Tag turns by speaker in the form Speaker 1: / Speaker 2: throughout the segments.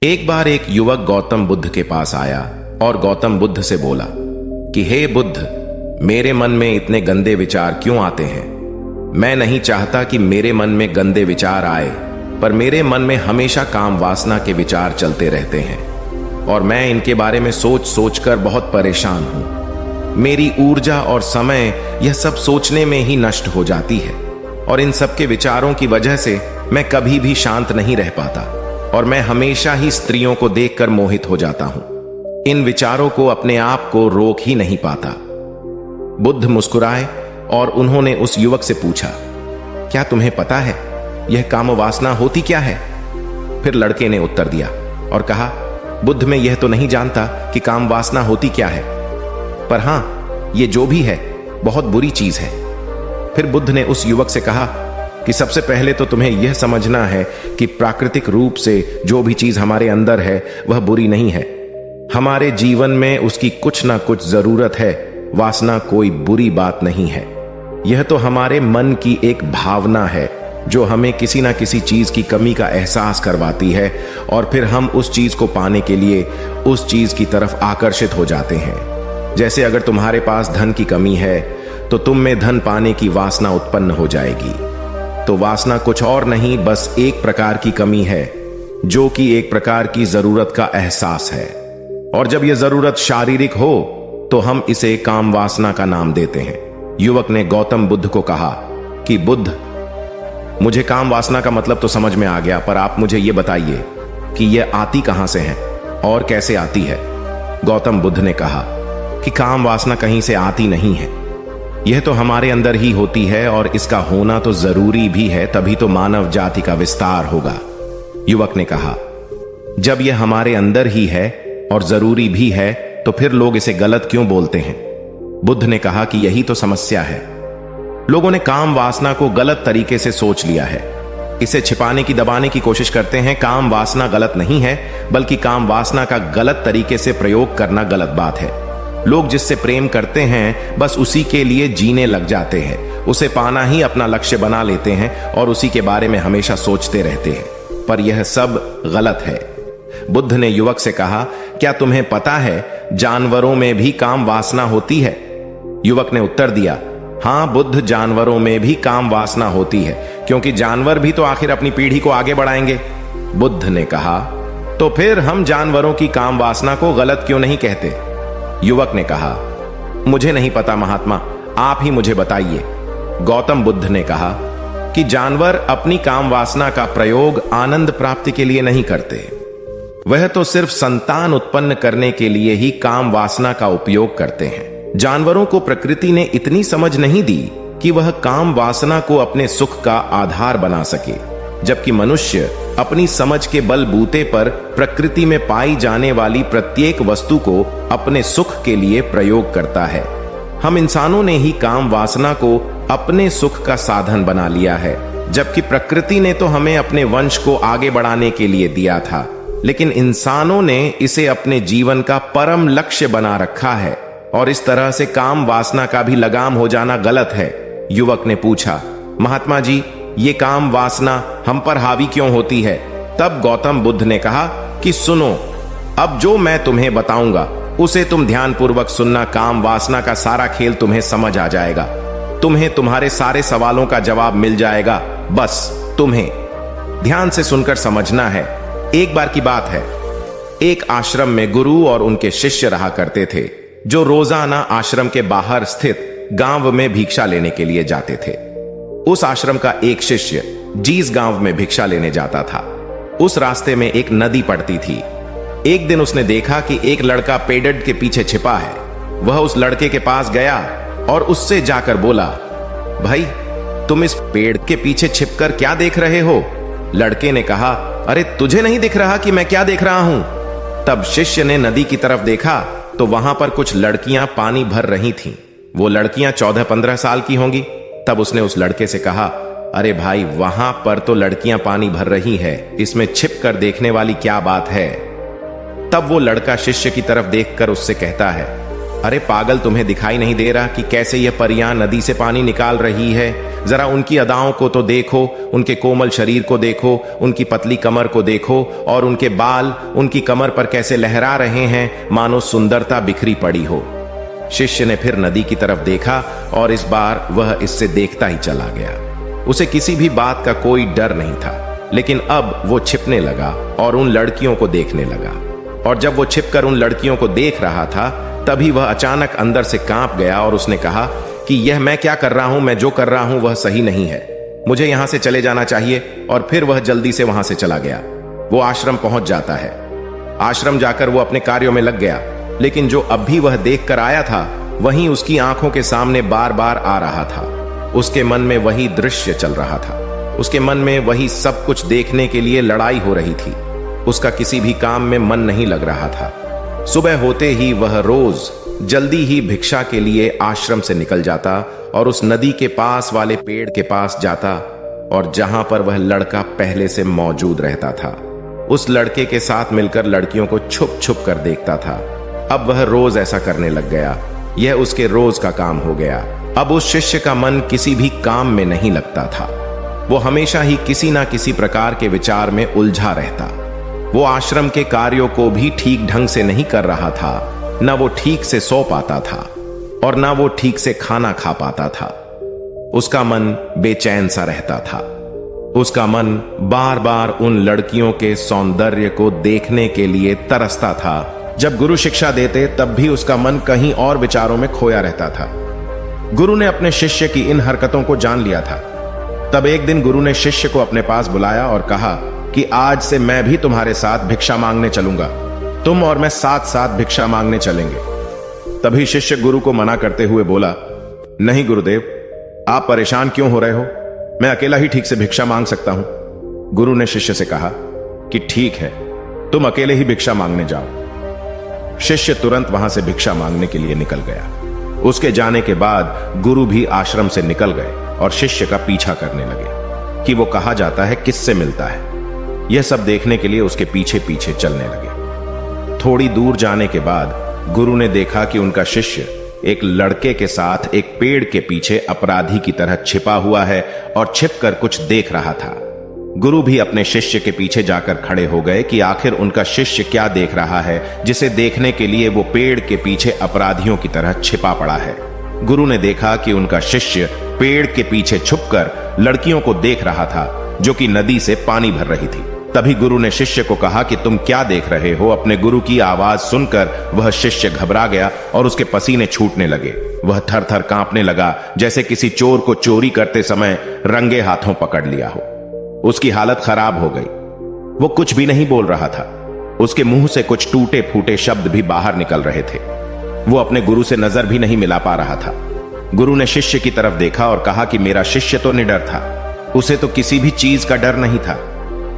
Speaker 1: एक बार एक युवक गौतम बुद्ध के पास आया और गौतम बुद्ध से बोला कि हे बुद्ध, मेरे मन में इतने गंदे विचार क्यों आते हैं। मैं नहीं चाहता कि मेरे मन में गंदे विचार आए, पर मेरे मन में हमेशा काम वासना के विचार चलते रहते हैं और मैं इनके बारे में सोच सोच कर बहुत परेशान हूं। मेरी ऊर्जा और समय यह सब सोचने में ही नष्ट हो जाती है और इन सब के विचारों की वजह से मैं कभी भी शांत नहीं रह पाता और मैं हमेशा ही स्त्रियों को देखकर मोहित हो जाता हूं। इन विचारों को अपने आप को रोक ही नहीं पाता। बुद्ध मुस्कुराए और उन्होंने उस युवक से पूछा, क्या तुम्हें पता है यह काम वासना होती क्या है? फिर लड़के ने उत्तर दिया और कहा, बुद्ध, मैं यह तो नहीं जानता कि काम वासना होती क्या है, पर हां, यह जो भी है बहुत बुरी चीज है। फिर बुद्ध ने उस युवक से कहा कि सबसे पहले तो तुम्हें यह समझना है कि प्राकृतिक रूप से जो भी चीज हमारे अंदर है वह बुरी नहीं है। हमारे जीवन में उसकी कुछ ना कुछ जरूरत है। वासना कोई बुरी बात नहीं है। यह तो हमारे मन की एक भावना है जो हमें किसी ना किसी चीज की कमी का एहसास करवाती है और फिर हम उस चीज को पाने के लिए उस चीज की तरफ आकर्षित हो जाते हैं। जैसे अगर तुम्हारे पास धन की कमी है तो तुम में धन पाने की वासना उत्पन्न हो जाएगी। तो वासना कुछ और नहीं, बस एक प्रकार की कमी है जो कि एक प्रकार की जरूरत का एहसास है। और जब यह जरूरत शारीरिक हो तो हम इसे काम वासना का नाम देते हैं। युवक ने गौतम बुद्ध को कहा कि बुद्ध, मुझे काम वासना का मतलब तो समझ में आ गया, पर आप मुझे यह बताइए कि यह आती कहां से है और कैसे आती है। गौतम बुद्ध ने कहा कि काम वासना कहीं से आती नहीं है, यह तो हमारे अंदर ही होती है और इसका होना तो जरूरी भी है, तभी तो मानव जाति का विस्तार होगा। युवक ने कहा, जब यह हमारे अंदर ही है और जरूरी भी है तो फिर लोग इसे गलत क्यों बोलते हैं? बुद्ध ने कहा कि यही तो समस्या है। लोगों ने काम वासना को गलत तरीके से सोच लिया है। इसे छिपाने की, दबाने की कोशिश करते हैं। काम वासना गलत नहीं है, बल्कि काम वासना का गलत तरीके से प्रयोग करना गलत बात है। लोग जिससे प्रेम करते हैं बस उसी के लिए जीने लग जाते हैं, उसे पाना ही अपना लक्ष्य बना लेते हैं और उसी के बारे में हमेशा सोचते रहते हैं, पर यह सब गलत है। बुद्ध ने युवक से कहा, क्या तुम्हें पता है जानवरों में भी काम वासना होती है? युवक ने उत्तर दिया, हां बुद्ध, जानवरों में भी काम वासना होती है, क्योंकि जानवर भी तो आखिर अपनी पीढ़ी को आगे बढ़ाएंगे। बुद्ध ने कहा, तो फिर हम जानवरों की काम वासना को गलत क्यों नहीं कहते? युवक ने कहा, मुझे नहीं पता महात्मा, आप ही मुझे बताइए। गौतम बुद्ध ने कहा कि जानवर अपनी काम वासना का प्रयोग आनंद प्राप्ति के लिए नहीं करते, वह तो सिर्फ संतान उत्पन्न करने के लिए ही काम वासना का उपयोग करते हैं। जानवरों को प्रकृति ने इतनी समझ नहीं दी कि वह काम वासना को अपने सुख का आधार बना सके, जबकि मनुष्य अपनी समझ के बलबूते पर प्रकृति में पाई जाने वाली प्रत्येक वस्तु को अपने सुख के लिए प्रयोग करता है। हम इंसानों ने ही काम वासना को अपने सुख का साधन बना लिया है, जबकि प्रकृति ने तो हमें अपने वंश को आगे बढ़ाने के लिए दिया था, लेकिन इंसानों ने इसे अपने जीवन का परम लक्ष्य बना रखा है और इस तरह से काम वासना का भी लगाम हो जाना गलत है। युवक ने पूछा, महात्मा जी, ये काम वासना हम पर हावी क्यों होती है? तब गौतम बुद्ध ने कहा कि सुनो, अब जो मैं तुम्हें बताऊंगा उसे तुम ध्यानपूर्वक सुनना। काम वासना का सारा खेल तुम्हें समझ आ जाएगा, तुम्हें तुम्हारे सारे सवालों का जवाब मिल जाएगा। बस तुम्हें ध्यान से सुनकर समझना है। एक बार की बात है, एक आश्रम में गुरु और उनके शिष्य रहा करते थे, जो रोजाना आश्रम के बाहर स्थित गांव में भिक्षा लेने के लिए जाते थे। उस आश्रम का एक शिष्य जिस गांव में भिक्षा लेने जाता था, उस रास्ते में एक नदी पड़ती थी। एक दिन उसने देखा कि एक लड़का पेड़ के पीछे छिपा है। वह उस लड़के के पास गया और उससे जाकर बोला, भाई, तुम इस पेड़ के पीछे छिपकर क्या देख रहे हो? लड़के ने कहा, अरे तुझे नहीं दिख रहा कि मैं क्या देख रहा हूं? तब शिष्य ने नदी की तरफ देखा तो वहां पर कुछ लड़कियां पानी भर रही थीं। वो लड़कियां 14-15 साल की होंगी। तब उसने उस लड़के से कहा, अरे भाई, वहां पर तो लड़कियां पानी भर रही है, इसमें छिप कर देखने वाली क्या बात है? तब वो लड़का शिष्य की तरफ देखकर उससे कहता है, अरे पागल, तुम्हें दिखाई नहीं दे रहा कि कैसे यह परियां नदी से पानी निकाल रही है? जरा उनकी अदाओं को तो देखो, उनके कोमल शरीर को देखो, उनकी पतली कमर को देखो, और उनके बाल उनकी कमर पर कैसे लहरा रहे हैं, मानो सुंदरता बिखरी पड़ी हो। शिष्य ने फिर नदी की तरफ देखा और इस बार वह इससे देखता ही चला गया। उसे किसी भी बात का कोई डर नहीं था, लेकिन अब वो छिपने लगा और उन लड़कियों को देखने लगा। और जब वो छिपकर उन लड़कियों को देख रहा था, तभी वह अचानक अंदर से कांप गया और उसने कहा कि यह मैं क्या कर रहा हूं? मैं जो कर रहा हूं वह सही नहीं है, मुझे यहां से चले जाना चाहिए। और फिर वह जल्दी से वहां से चला गया। वो आश्रम पहुंच जाता है। आश्रम जाकर वो अपने कार्यों में लग गया, लेकिन जो अब भी वह देख कर आया था वहीं उसकी आंखों के सामने बार बार आ रहा था। उसके मन में वही दृश्य चल रहा था। उसके मन में वही सब कुछ देखने के लिए लड़ाई हो रही थी। उसका किसी भी काम में मन नहीं लग रहा था। सुबह होते ही वह रोज जल्दी ही भिक्षा के लिए आश्रम से निकल जाता और उस नदी के पास वाले पेड़ के पास जाता, और जहां पर वह लड़का पहले से मौजूद रहता था, उस लड़के के साथ मिलकर लड़कियों को छुप छुप कर देखता था। अब वह रोज ऐसा करने लग गया। यह उसके रोज का काम हो गया। अब उस शिष्य का मन किसी भी काम में नहीं लगता था। वो हमेशा ही किसी ना किसी प्रकार के विचार में उलझा रहता। वो आश्रम के कार्यों को भी ठीक ढंग से नहीं कर रहा था। न वो ठीक से सो पाता था और न वो ठीक से खाना खा पाता था। उसका मन बेचैन सा रहता था। उसका मन बार बार उन लड़कियों के सौंदर्य को देखने के लिए तरसता था। जब गुरु शिक्षा देते तब भी उसका मन कहीं और विचारों में खोया रहता था। गुरु ने अपने शिष्य की इन हरकतों को जान लिया था। तब एक दिन गुरु ने शिष्य को अपने पास बुलाया और कहा कि आज से मैं भी तुम्हारे साथ भिक्षा मांगने चलूंगा। तुम और मैं साथ साथ भिक्षा मांगने चलेंगे। तभी शिष्य गुरु को मना करते हुए बोला, नहीं गुरुदेव, आप परेशान क्यों हो रहे हो? मैं अकेला ही ठीक से भिक्षा मांग सकता हूं। गुरु ने शिष्य से कहा कि ठीक है, तुम अकेले ही भिक्षा मांगने जाओ। शिष्य तुरंत वहां से भिक्षा मांगने के लिए निकल गया। उसके जाने के बाद गुरु भी आश्रम से निकल गए और शिष्य का पीछा करने लगे कि वो कहा जाता है, किससे मिलता है। यह सब देखने के लिए उसके पीछे पीछे चलने लगे। थोड़ी दूर जाने के बाद गुरु ने देखा कि उनका शिष्य एक लड़के के साथ एक पेड़ के पीछे अपराधी की तरह छिपा हुआ है और छिपकर कुछ देख रहा था। गुरु भी अपने शिष्य के पीछे जाकर खड़े हो गए कि आखिर उनका शिष्य क्या देख रहा है, जिसे देखने के लिए वो पेड़ के पीछे अपराधियों की तरह छिपा पड़ा है। गुरु ने देखा कि उनका शिष्य पेड़ के पीछे छुपकर लड़कियों को देख रहा था जो कि नदी से पानी भर रही थी। तभी गुरु ने शिष्य को कहा कि तुम क्या देख रहे हो? अपने गुरु की आवाज सुनकर वह शिष्य घबरा गया और उसके पसीने छूटने लगे। वह थर थर कांपने लगा, जैसे किसी चोर को चोरी करते समय रंगे हाथों पकड़ लिया हो। उसकी हालत खराब हो गई। वो कुछ भी नहीं बोल रहा था। उसके मुंह से कुछ टूटे फूटे शब्द भी बाहर निकल रहे थे। वो अपने गुरु से नजर भी नहीं मिला पा रहा था। गुरु ने शिष्य की तरफ देखा और कहा कि मेरा शिष्य तो निडर था, उसे तो किसी भी चीज का डर नहीं था,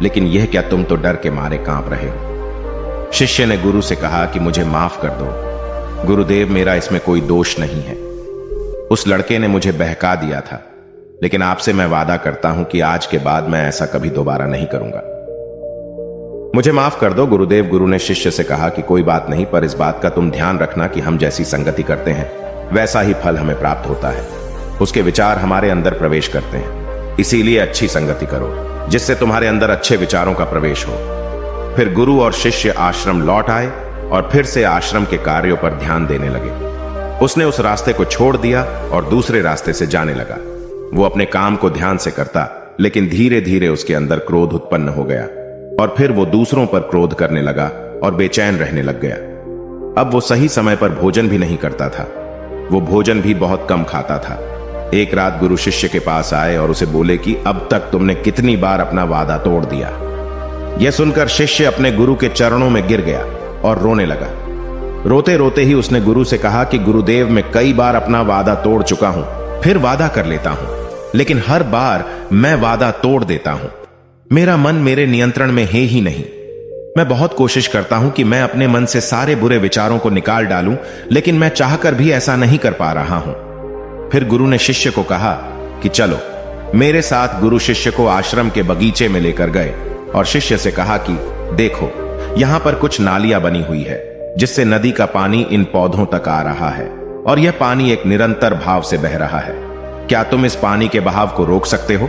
Speaker 1: लेकिन यह क्या तुम तो डर के मारे कांप रहे हो? शिष्य ने गुरु से कहा कि मुझे माफ कर दो गुरुदेव, मेरा इसमें कोई दोष नहीं है। उस लड़के ने मुझे बहका दिया था, लेकिन आपसे मैं वादा करता हूं कि आज के बाद मैं ऐसा कभी दोबारा नहीं करूंगा। मुझे माफ कर दो गुरुदेव। गुरु ने शिष्य से कहा कि कोई बात नहीं, पर इस बात का तुम ध्यान रखना कि हम जैसी संगति करते हैं वैसा ही फल हमें प्राप्त होता है। उसके विचार हमारे अंदर प्रवेश करते हैं, इसीलिए अच्छी संगति करो जिससे तुम्हारे अंदर अच्छे विचारों का प्रवेश हो। फिर गुरु और शिष्य आश्रम लौट आए और फिर से आश्रम के कार्यों पर ध्यान देने लगे। उसने उस रास्ते को छोड़ दिया और दूसरे रास्ते से जाने लगा। वो अपने काम को ध्यान से करता, लेकिन धीरे धीरे उसके अंदर क्रोध उत्पन्न हो गया और फिर वो दूसरों पर क्रोध करने लगा और बेचैन रहने लग गया। अब वो सही समय पर भोजन भी नहीं करता था। वो भोजन भी बहुत कम खाता था। एक रात गुरु शिष्य के पास आए और उसे बोले कि अब तक तुमने कितनी बार अपना वादा तोड़ दिया। यह सुनकर शिष्य अपने गुरु के चरणों में गिर गया और रोने लगा। रोते रोते ही उसने गुरु से कहा कि गुरुदेव, मैं कई बार अपना वादा तोड़ चुका हूं, फिर वादा कर लेता हूं, लेकिन हर बार मैं वादा तोड़ देता हूं। मेरा मन मेरे नियंत्रण में है ही नहीं। मैं बहुत कोशिश करता हूं कि मैं अपने मन से सारे बुरे विचारों को निकाल डालूं, लेकिन मैं चाहकर भी ऐसा नहीं कर पा रहा हूं। फिर गुरु ने शिष्य को कहा कि चलो मेरे साथ। गुरु शिष्य को आश्रम के बगीचे में लेकर गए और शिष्य से कहा कि देखो, यहां पर कुछ नालियां बनी हुई है। जिससे नदी का पानी इन पौधों तक आ रहा है और यह पानी एक निरंतर भाव से बह रहा है। क्या तुम इस पानी के बहाव को रोक सकते हो?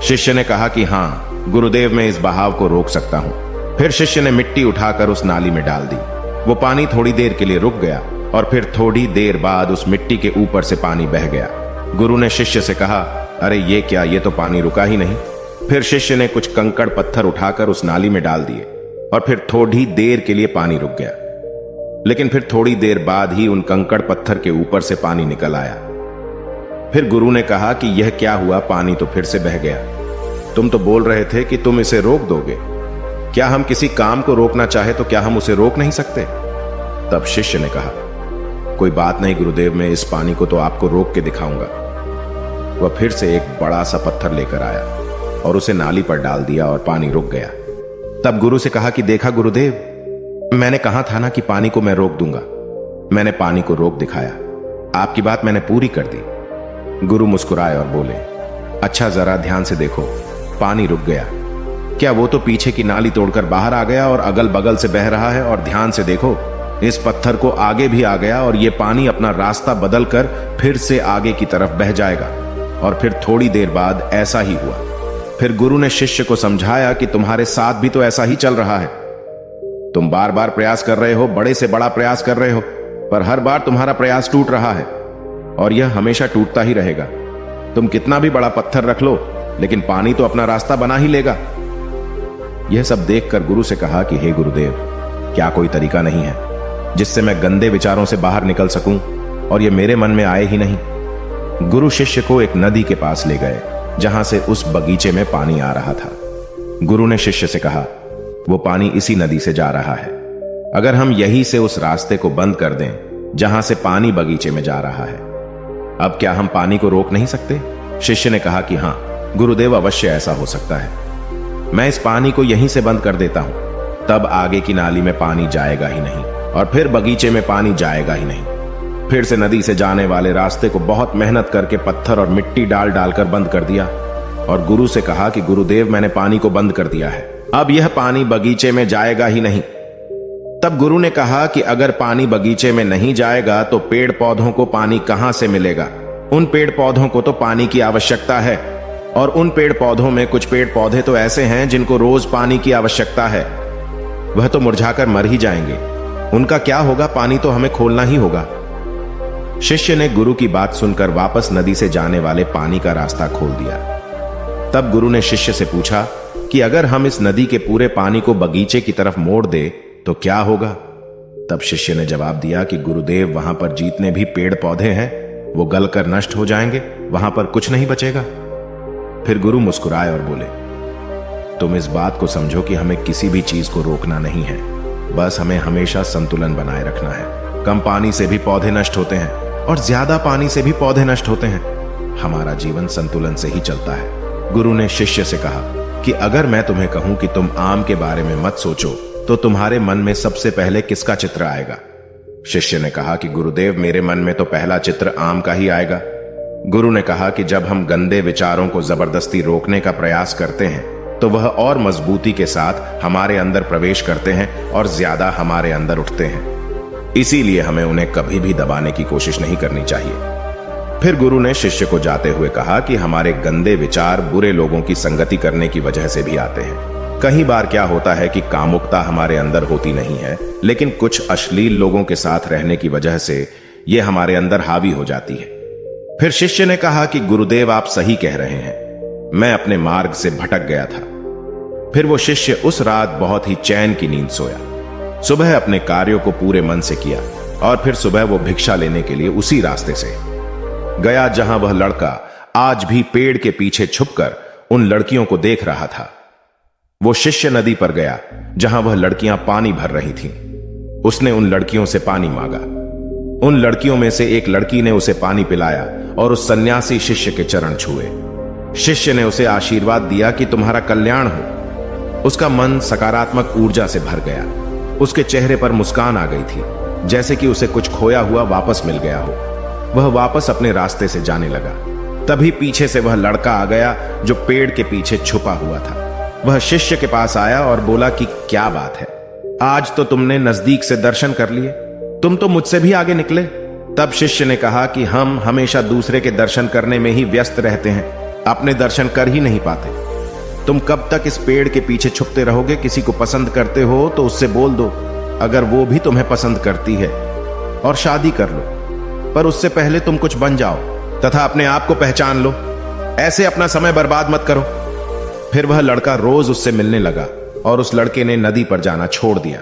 Speaker 1: शिष्य ने कहा कि हां गुरुदेव, मैं इस बहाव को रोक सकता हूं। फिर शिष्य ने मिट्टी उठाकर उस नाली में डाल दी। वो पानी थोड़ी देर के लिए रुक गया और फिर थोड़ी देर बाद उस मिट्टी के ऊपर से पानी बह गया। गुरु ने शिष्य से कहा, अरे ये क्या, ये तो पानी रुका ही नहीं। फिर शिष्य ने कुछ कंकड़ पत्थर उठाकर उस नाली में डाल दिए और फिर थोड़ी देर के लिए पानी रुक गया। लेकिन फिर थोड़ी देर बाद ही उन कंकड़ पत्थर के ऊपर से पानी निकल आया। फिर गुरु ने कहा कि यह क्या हुआ, पानी तो फिर से बह गया। तुम तो बोल रहे थे कि तुम इसे रोक दोगे। क्या हम किसी काम को रोकना चाहे तो क्या हम उसे रोक नहीं सकते? तब शिष्य ने कहा, कोई बात नहीं गुरुदेव, मैं इस पानी को तो आपको रोक के दिखाऊंगा। वह फिर से एक बड़ा सा पत्थर लेकर आया और उसे नाली पर डाल दिया और पानी रुक गया। तब गुरु से कहा कि देखा गुरुदेव, मैंने कहा था ना कि पानी को मैं रोक दूंगा। मैंने पानी को रोक दिखाया। आपकी बात मैंने पूरी कर दी। गुरु मुस्कुराए और बोले, अच्छा जरा ध्यान से देखो, पानी रुक गया। क्या वो तो पीछे की नाली तोड़कर बाहर आ गया और अगल बगल से बह रहा है, और ध्यान से देखो इस पत्थर को आगे भी आ गया और ये पानी अपना रास्ता बदलकर फिर से आगे की तरफ बह जाएगा। और फिर थोड़ी देर बाद ऐसा ही हुआ। फिर गुरु ने शिष्य को समझाया कि तुम्हारे साथ भी तो ऐसा ही चल रहा है। तुम बार बार प्रयास कर रहे हो, बड़े से बड़ा प्रयास कर रहे हो, पर हर बार तुम्हारा प्रयास टूट रहा है और यह हमेशा टूटता ही रहेगा। तुम कितना भी बड़ा पत्थर रख लो, लेकिन पानी तो अपना रास्ता बना ही लेगा। यह सब देखकर गुरु से कहा कि हे गुरुदेव, क्या कोई तरीका नहीं है जिससे मैं गंदे विचारों से बाहर निकल सकूं और यह मेरे मन में आए ही नहीं? गुरु शिष्य को एक नदी के पास ले गए जहां से उस बगीचे में पानी आ रहा था। गुरु ने शिष्य से कहा, वो पानी इसी नदी से जा रहा है। अगर हम यहीं से उस रास्ते को बंद कर दें जहां से पानी बगीचे में जा रहा है, अब क्या हम पानी को रोक नहीं सकते? शिष्य ने कहा कि हां गुरुदेव, अवश्य ऐसा हो सकता है। मैं इस पानी को यहीं से बंद कर देता हूं, तब आगे की नाली में पानी जाएगा ही नहीं और फिर बगीचे में पानी जाएगा ही नहीं। फिर से नदी से जाने वाले रास्ते को बहुत मेहनत करके पत्थर और मिट्टी डाल डालकर बंद कर दिया और गुरु से कहा कि गुरुदेव, मैंने पानी को बंद कर दिया है, अब यह पानी बगीचे में जाएगा ही नहीं। तब गुरु ने कहा कि अगर पानी बगीचे में नहीं जाएगा तो पेड़ पौधों को पानी कहां से मिलेगा? उन पेड़ पौधों को तो पानी की आवश्यकता है, और उन पेड़ पौधों में कुछ पेड़ पौधे तो ऐसे हैं जिनको रोज पानी की आवश्यकता है। वह तो मुरझाकर मर ही जाएंगे। उनका क्या होगा? पानी तो हमें खोलना ही होगा। शिष्य ने गुरु की बात सुनकर वापस नदी से जाने वाले पानी का रास्ता खोल दिया। तब गुरु ने शिष्य से पूछा कि अगर हम इस नदी के पूरे पानी को बगीचे की तरफ मोड़ दे तो क्या होगा? तब शिष्य ने जवाब दिया कि गुरुदेव, वहां पर जितने भी पेड़ पौधे हैं वो गलकर नष्ट हो जाएंगे, वहां पर कुछ नहीं बचेगा। फिर गुरु मुस्कुराए और बोले, तुम इस बात को समझो कि हमें किसी भी चीज को रोकना नहीं है, बस हमें हमेशा संतुलन बनाए रखना है। कम पानी से भी पौधे नष्ट होते हैं और ज्यादा पानी से भी पौधे नष्ट होते हैं। हमारा जीवन संतुलन से ही चलता है। गुरु ने शिष्य से कहा कि अगर मैं तुम्हें कहूं कि तुम आम के बारे में मत सोचो तो तुम्हारे मन में सबसे पहले किसका चित्र आएगा? शिष्य ने कहा कि गुरुदेव, मेरे मन में तो पहला चित्र आम का ही आएगा। गुरु ने कहा कि जब हम गंदे विचारों को जबरदस्ती रोकने का प्रयास करते हैं तो वह और मजबूती के साथ हमारे अंदर प्रवेश करते हैं और ज्यादा हमारे अंदर उठते हैं। इसीलिए हमें उन्हें कभी भी दबाने की कोशिश नहीं करनी चाहिए। फिर गुरु ने शिष्य को जाते हुए कहा कि हमारे गंदे विचार बुरे लोगों की संगति करने की वजह से भी आते हैं। कई बार क्या होता है कि कामुकता हमारे अंदर होती नहीं है, लेकिन कुछ अश्लील लोगों के साथ रहने की वजह से यह हमारे अंदर हावी हो जाती है। फिर शिष्य ने कहा कि गुरुदेव, आप सही कह रहे हैं, मैं अपने मार्ग से भटक गया था। फिर वो शिष्य उस रात बहुत ही चैन की नींद सोया। सुबह अपने कार्यों को पूरे मन से किया और फिर सुबह वो भिक्षा लेने के लिए उसी रास्ते से गया जहां वह लड़का आज भी पेड़ के पीछे छुपकर उन लड़कियों को देख रहा था। वो शिष्य नदी पर गया जहां वह लड़कियां पानी भर रही थीं। उसने उन लड़कियों से पानी मांगा। उन लड़कियों में से एक लड़की ने उसे पानी पिलाया और उस सन्यासी शिष्य के चरण छुए। शिष्य ने उसे आशीर्वाद दिया कि तुम्हारा कल्याण हो। उसका मन सकारात्मक ऊर्जा से भर गया। उसके चेहरे पर मुस्कान आ गई थी, जैसे कि उसे कुछ खोया हुआ वापस मिल गया हो। वह वापस अपने रास्ते से जाने लगा। तभी पीछे से वह लड़का आ गया जो पेड़ के पीछे छुपा हुआ था। वह शिष्य के पास आया और बोला कि क्या बात है, आज तो तुमने नजदीक से दर्शन कर लिए, तुम तो मुझसे भी आगे निकले। तब शिष्य ने कहा कि हम हमेशा दूसरे के दर्शन करने में ही व्यस्त रहते हैं, अपने दर्शन कर ही नहीं पाते। तुम कब तक इस पेड़ के पीछे छुपते रहोगे? किसी को पसंद करते हो तो उससे बोल दो, अगर वो भी तुम्हें पसंद करती है, और शादी कर लो। पर उससे पहले तुम कुछ बन जाओ तथा अपने आप को पहचान लो। ऐसे अपना समय बर्बाद मत करो। फिर वह लड़का रोज उससे मिलने लगा और उस लड़के ने नदी पर जाना छोड़ दिया।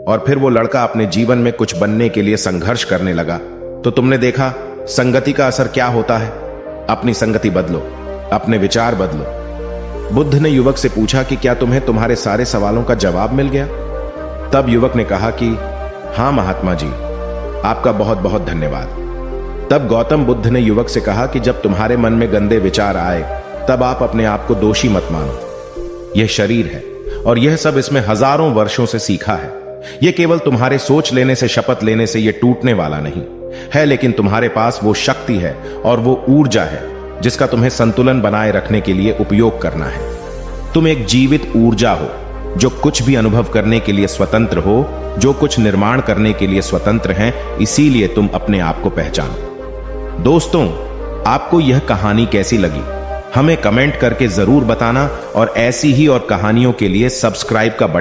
Speaker 1: और फिर वो लड़का अपने जीवन में कुछ बनने के लिए संघर्ष करने लगा। तो तुमने देखा संगति का असर क्या होता है। अपनी संगति बदलो, अपने विचार बदलो। बुद्ध ने युवक से पूछा कि क्या तुम्हें तुम्हारे सारे सवालों का जवाब मिल गया? तब युवक ने कहा कि हां महात्मा जी, आपका बहुत बहुत धन्यवाद। तब गौतम बुद्ध ने युवक से कहा कि जब तुम्हारे मन में गंदे विचार आए तब आप अपने आप को दोषी मत मानो। यह शरीर है और यह सब इसमें हजारों वर्षों से सीखा है। यह केवल तुम्हारे सोच लेने से, शपथ लेने से यह टूटने वाला नहीं है, लेकिन तुम्हारे पास वो शक्ति है और वो ऊर्जा है जिसका तुम्हें संतुलन बनाए रखने के लिए उपयोग करना है। तुम एक जीवित ऊर्जा हो जो कुछ भी अनुभव करने के लिए स्वतंत्र हो, जो कुछ निर्माण करने के लिए स्वतंत्र हैं। इसीलिए तुम अपने आप को पहचानो। दोस्तों, आपको यह कहानी कैसी लगी हमें कमेंट करके जरूर बताना, और ऐसी ही और कहानियों के लिए सब्सक्राइब का बटन